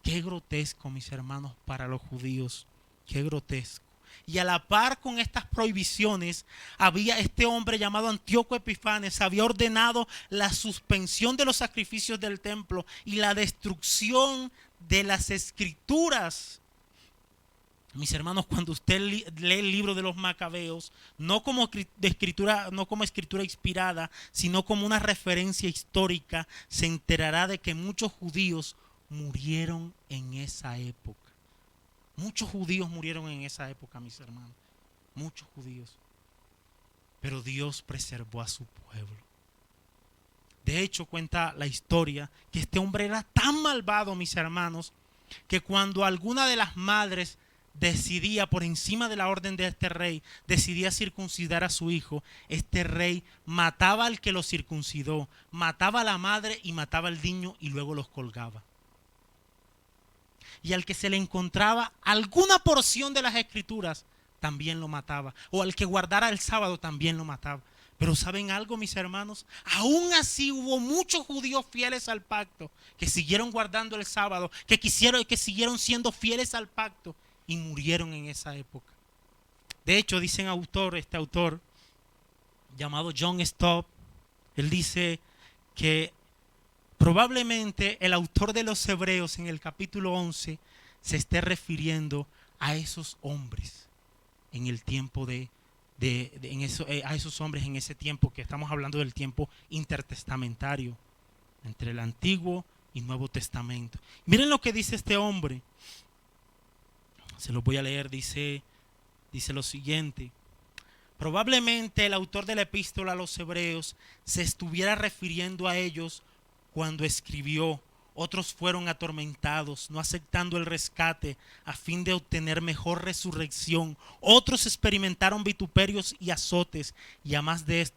Qué grotesco, mis hermanos, para los judíos. Qué grotesco. Y a la par con estas prohibiciones, había este hombre llamado Antíoco Epifanes, había ordenado la suspensión de los sacrificios del templo y la destrucción de las escrituras. Mis hermanos, cuando usted lee el libro de los Macabeos, no como escritura inspirada, sino como una referencia histórica, se enterará de que muchos judíos murieron en esa época. Muchos judíos murieron en esa época, mis hermanos. Muchos judíos. Pero Dios preservó a su pueblo. De hecho, cuenta la historia que este hombre era tan malvado, mis hermanos, que cuando alguna de las madres decidía, por encima de la orden de este rey, decidía circuncidar a su hijo, este rey mataba al que lo circuncidó, mataba a la madre y mataba al niño y luego los colgaba. Y al que se le encontraba alguna porción de las escrituras, también lo mataba. O al que guardara el sábado, también lo mataba. Pero ¿saben algo, mis hermanos? Aún así hubo muchos judíos fieles al pacto, que siguieron guardando el sábado, que siguieron siendo fieles al pacto y murieron en esa época. De hecho, dice este autor llamado John Stott, él dice que probablemente el autor de los Hebreos en el capítulo 11 se esté refiriendo a esos hombres en el tiempo a esos hombres en ese tiempo, que estamos hablando del tiempo intertestamentario entre el Antiguo y Nuevo Testamento. Miren lo que dice este hombre. Se los voy a leer. Dice lo siguiente: probablemente el autor de la epístola a los Hebreos se estuviera refiriendo a ellos cuando escribió: otros fueron atormentados, no aceptando el rescate a fin de obtener mejor resurrección. Otros experimentaron vituperios y azotes, y a más de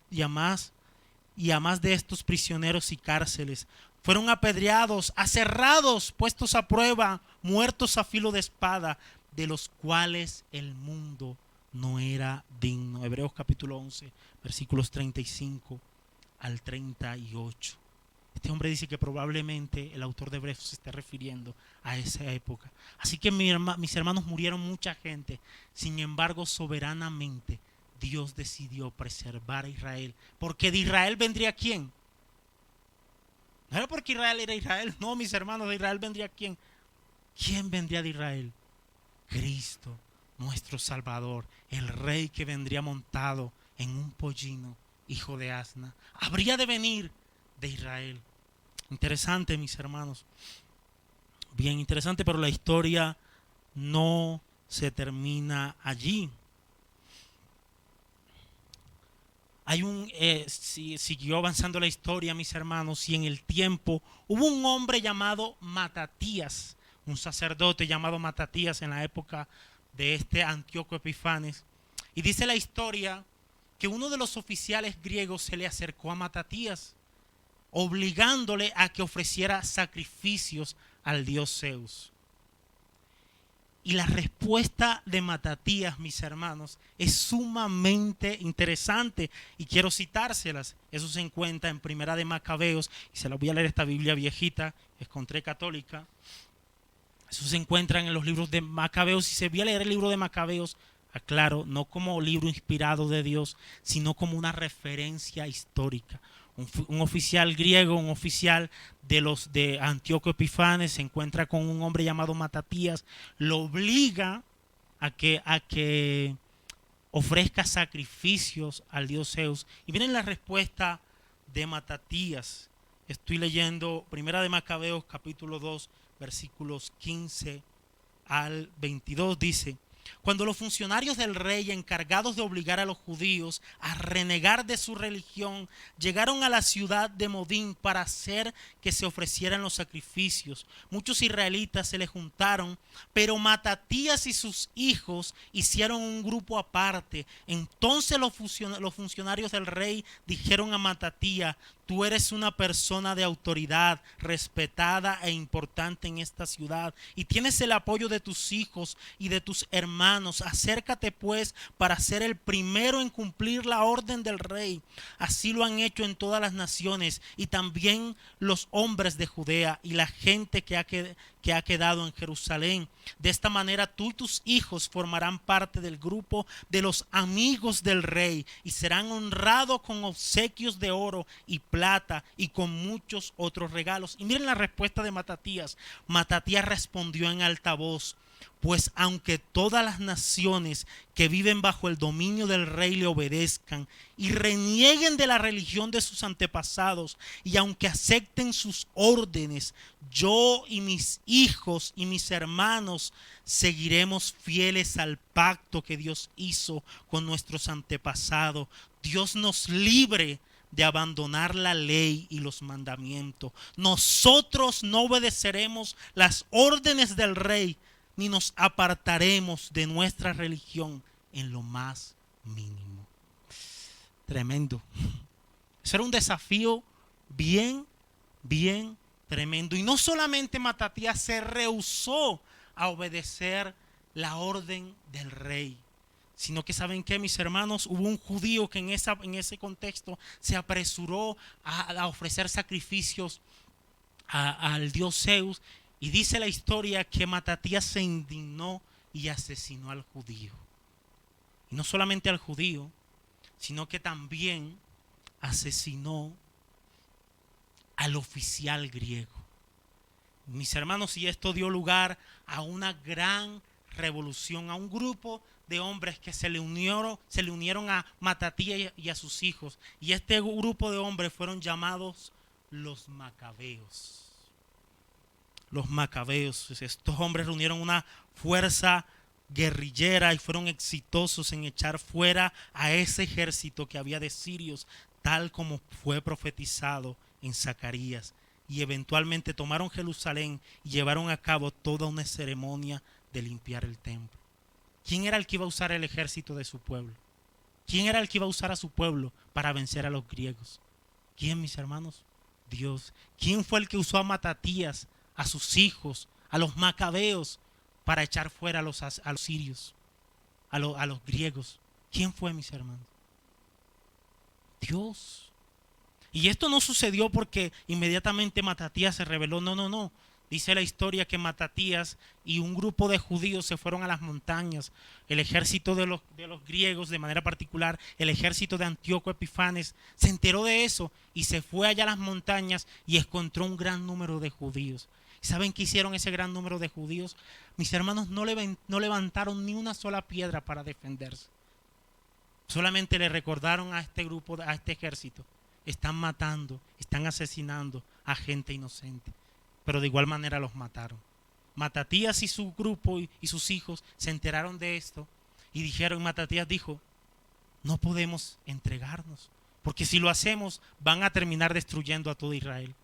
estos prisioneros y cárceles. Fueron apedreados, aserrados, puestos a prueba, muertos a filo de espada, de los cuales el mundo no era digno. Hebreos capítulo 11, versículos 35 al 38. Este hombre dice que probablemente el autor de Hebreos se esté refiriendo a esa época. Así que mis hermanos, murieron mucha gente. Sin embargo, soberanamente Dios decidió preservar a Israel. Porque de Israel vendría ¿quién? No era porque Israel era Israel. No, mis hermanos, de Israel vendría ¿quién? ¿Quién vendría de Israel? Cristo, nuestro Salvador, el Rey que vendría montado en un pollino, hijo de asna. Habría de venir de Israel. Interesante, mis hermanos. Bien interesante, pero la historia no se termina allí. Siguió avanzando la historia, mis hermanos, y en el tiempo hubo un hombre llamado Matatías, un sacerdote llamado Matatías en la época de este Antíoco Epifanes. Y dice la historia que uno de los oficiales griegos se le acercó a Matatías, obligándole a que ofreciera sacrificios al dios Zeus. Y la respuesta de Matatías, mis hermanos, es sumamente interesante y quiero citárselas. Eso se encuentra en Primera de Macabeos, y se las voy a leer, esta Biblia viejita, encontré católica. Eso se encuentra en los libros de Macabeos, y se voy a leer el libro de Macabeos, aclaro, no como libro inspirado de Dios, sino como una referencia histórica. Un oficial griego, un oficial de Antíoco Epifanes, se encuentra con un hombre llamado Matatías, lo obliga a que ofrezca sacrificios al dios Zeus. Y miren la respuesta de Matatías. Estoy leyendo Primera de Macabeos capítulo 2, versículos 15 al 22, dice: cuando los funcionarios del rey, encargados de obligar a los judíos a renegar de su religión, llegaron a la ciudad de Modín para hacer que se ofrecieran los sacrificios, muchos israelitas se les juntaron, pero Matatías y sus hijos hicieron un grupo aparte. Entonces los funcionarios del rey dijeron a Matatías: tú eres una persona de autoridad, respetada e importante en esta ciudad, y tienes el apoyo de tus hijos y de tus hermanos hermanos, acércate pues para ser el primero en cumplir la orden del rey. Así lo han hecho en todas las naciones y también los hombres de Judea y la gente que ha quedado en Jerusalén. De esta manera tú y tus hijos formarán parte del grupo de los amigos del rey y serán honrados con obsequios de oro y plata y con muchos otros regalos. Y miren la respuesta de Matatías. Matatías respondió en alta voz: pues aunque todas las naciones que viven bajo el dominio del rey le obedezcan y renieguen de la religión de sus antepasados, y aunque acepten sus órdenes, yo y mis hijos y mis hermanos seguiremos fieles al pacto que Dios hizo con nuestros antepasados. Dios nos libre de abandonar la ley y los mandamientos. Nosotros no obedeceremos las órdenes del rey, ni nos apartaremos de nuestra religión en lo más mínimo. Tremendo. Eso era un desafío bien tremendo. Y no solamente Matatías se rehusó a obedecer la orden del rey, sino que ¿saben qué, mis hermanos? Hubo un judío que en ese contexto se apresuró a ofrecer sacrificios al dios Zeus, y dice la historia que Matatías se indignó y asesinó al judío. Y no solamente al judío, sino que también asesinó al oficial griego. Mis hermanos, y esto dio lugar a una gran revolución, a un grupo de hombres que se le unieron a Matatías y a sus hijos. Y este grupo de hombres fueron llamados los Macabeos. Los Macabeos. Estos hombres reunieron una fuerza guerrillera y fueron exitosos en echar fuera a ese ejército que había de sirios, tal como fue profetizado en Zacarías. Y eventualmente tomaron Jerusalén y llevaron a cabo toda una ceremonia de limpiar el templo. ¿Quién era el que iba a usar el ejército de su pueblo? ¿Quién era el que iba a usar a su pueblo para vencer a los griegos? ¿Quién, mis hermanos? Dios. ¿Quién fue el que usó a Matatías, a sus hijos, a los Macabeos, para echar fuera a los sirios, a los griegos? ¿Quién fue, mis hermanos? Dios. Y esto no sucedió porque inmediatamente Matatías se rebeló. No. Dice la historia que Matatías y un grupo de judíos se fueron a las montañas. El ejército de los griegos, de manera particular, el ejército de Antíoco Epifanes, se enteró de eso y se fue allá a las montañas y encontró un gran número de judíos. ¿Saben qué hicieron ese gran número de judíos? Mis hermanos, no levantaron ni una sola piedra para defenderse. Solamente le recordaron a este grupo, a este ejército: están matando, están asesinando a gente inocente. Pero de igual manera los mataron. Matatías y su grupo y sus hijos se enteraron de esto y dijeron, Matatías dijo: no podemos entregarnos, porque si lo hacemos van a terminar destruyendo a todo Israel.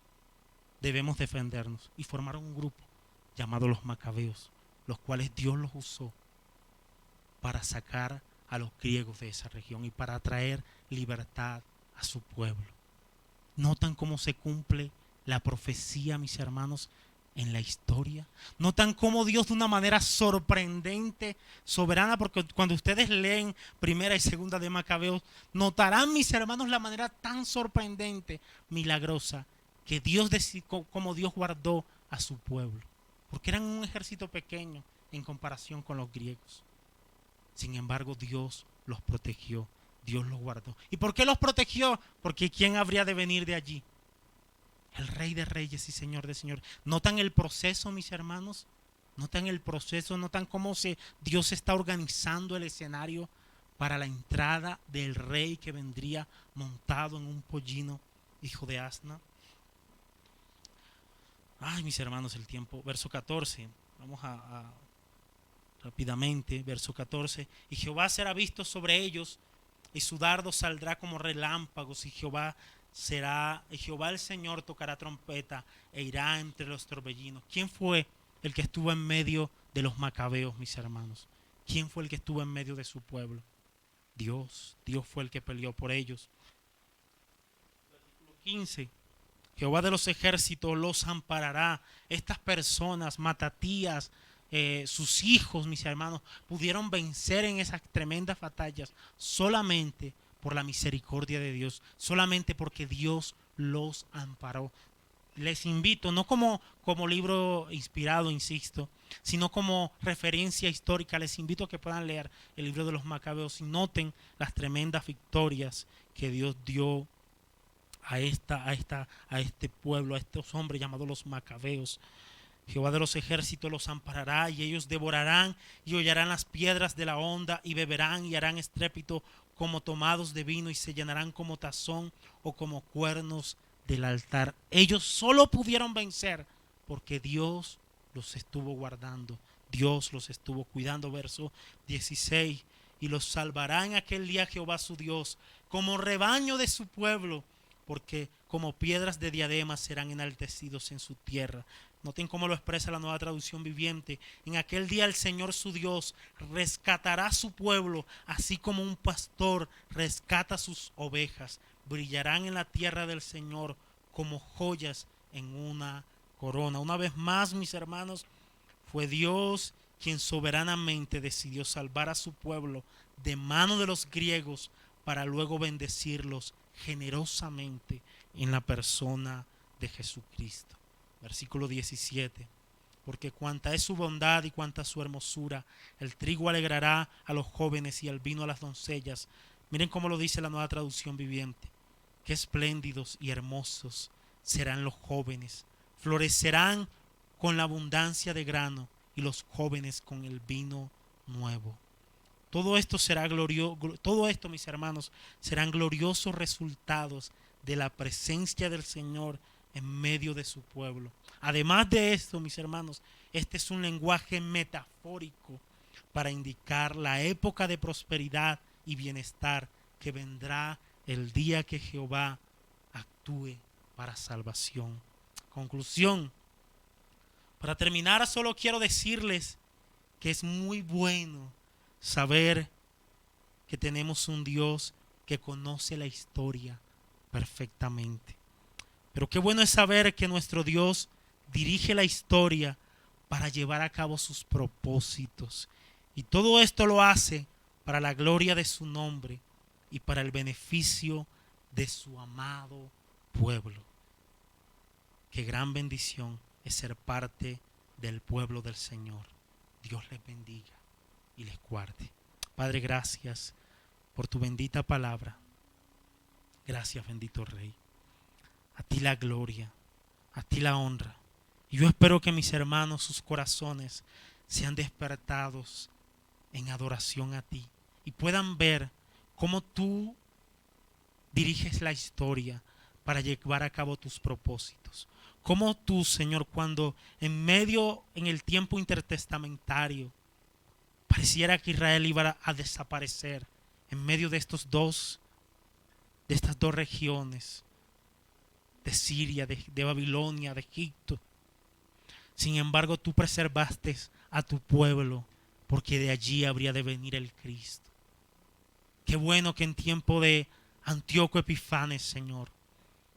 Debemos defendernos. Y formaron un grupo llamado los Macabeos, los cuales Dios los usó para sacar a los griegos de esa región y para traer libertad a su pueblo. ¿Notan cómo se cumple la profecía, mis hermanos, en la historia? ¿Notan cómo Dios de una manera sorprendente, soberana? Porque cuando ustedes leen primera y segunda de Macabeos, notarán, mis hermanos, la manera tan sorprendente, milagrosa, que Dios como Dios guardó a su pueblo. Porque eran un ejército pequeño en comparación con los griegos. Sin embargo, Dios los protegió, Dios los guardó. ¿Y por qué los protegió? Porque ¿quién habría de venir de allí? El Rey de Reyes y Señor de Señores. ¿Notan el proceso, mis hermanos? ¿Notan el proceso? ¿Notan cómo Dios está organizando el escenario para la entrada del Rey que vendría montado en un pollino, hijo de asna? Ay, mis hermanos, el tiempo. Verso 14. Vamos a rápidamente. Verso 14. Y Jehová será visto sobre ellos, y su dardo saldrá como relámpagos, y Jehová el Señor tocará trompeta e irá entre los torbellinos. ¿Quién fue el que estuvo en medio de los Macabeos, mis hermanos? ¿Quién fue el que estuvo en medio de su pueblo? Dios. Dios fue el que peleó por ellos. Versículo 15. Jehová de los ejércitos los amparará. Estas personas, Matatías, sus hijos, mis hermanos, pudieron vencer en esas tremendas batallas solamente por la misericordia de Dios, solamente porque Dios los amparó. Les invito, no como libro inspirado, insisto, sino como referencia histórica, les invito a que puedan leer el libro de los Macabeos y noten las tremendas victorias que Dios dio a este pueblo, a estos hombres llamados los Macabeos. Jehová de los ejércitos los amparará, y ellos devorarán y hollarán las piedras de la honda, y beberán y harán estrépito como tomados de vino, y se llenarán como tazón o como cuernos del altar. Ellos solo pudieron vencer porque Dios los estuvo guardando, Dios los estuvo cuidando. Verso 16: y los salvará en aquel día Jehová su Dios, como rebaño de su pueblo, porque como piedras de diadema serán enaltecidos en su tierra. Noten cómo lo expresa la Nueva Traducción Viviente. En aquel día el Señor su Dios rescatará a su pueblo, así como un pastor rescata sus ovejas. Brillarán en la tierra del Señor como joyas en una corona. Una vez más, mis hermanos, fue Dios quien soberanamente decidió salvar a su pueblo de mano de los griegos para luego bendecirlos generosamente en la persona de Jesucristo. Versículo 17: porque cuanta es su bondad y cuanta su hermosura, el trigo alegrará a los jóvenes y el vino a las doncellas. Miren cómo lo dice la Nueva Traducción Viviente: qué espléndidos y hermosos serán los jóvenes, florecerán con la abundancia de grano, y los jóvenes con el vino nuevo. Todo esto será todo esto, mis hermanos, serán gloriosos resultados de la presencia del Señor en medio de su pueblo. Además de esto, mis hermanos, este es un lenguaje metafórico para indicar la época de prosperidad y bienestar que vendrá el día que Jehová actúe para salvación. Conclusión. Para terminar, solo quiero decirles que es muy bueno saber que tenemos un Dios que conoce la historia perfectamente. Pero qué bueno es saber que nuestro Dios dirige la historia para llevar a cabo sus propósitos. Y todo esto lo hace para la gloria de su nombre y para el beneficio de su amado pueblo. Qué gran bendición es ser parte del pueblo del Señor. Dios les bendiga y les guarde. Padre, gracias por tu bendita palabra. Gracias, bendito Rey. A ti la gloria, a ti la honra. Y yo espero que mis hermanos, sus corazones sean despertados en adoración a ti y puedan ver cómo tú diriges la historia para llevar a cabo tus propósitos. Cómo tú, Señor, cuando en el tiempo intertestamentario, pareciera que Israel iba a desaparecer en medio de estas dos regiones, de Siria, de Babilonia, de Egipto. Sin embargo, tú preservaste a tu pueblo, porque de allí habría de venir el Cristo. Qué bueno que en tiempo de Antíoco Epifanes, Señor,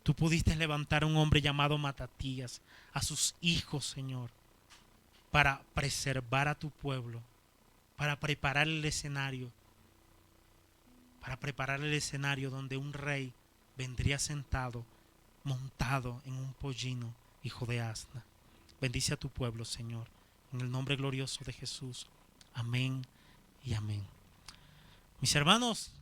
tú pudiste levantar a un hombre llamado Matatías, a sus hijos, Señor, para preservar a tu pueblo, para preparar el escenario donde un rey vendría sentado, montado en un pollino, hijo de asna. Bendice a tu pueblo, Señor, en el nombre glorioso de Jesús. Amén y amén. Mis hermanos,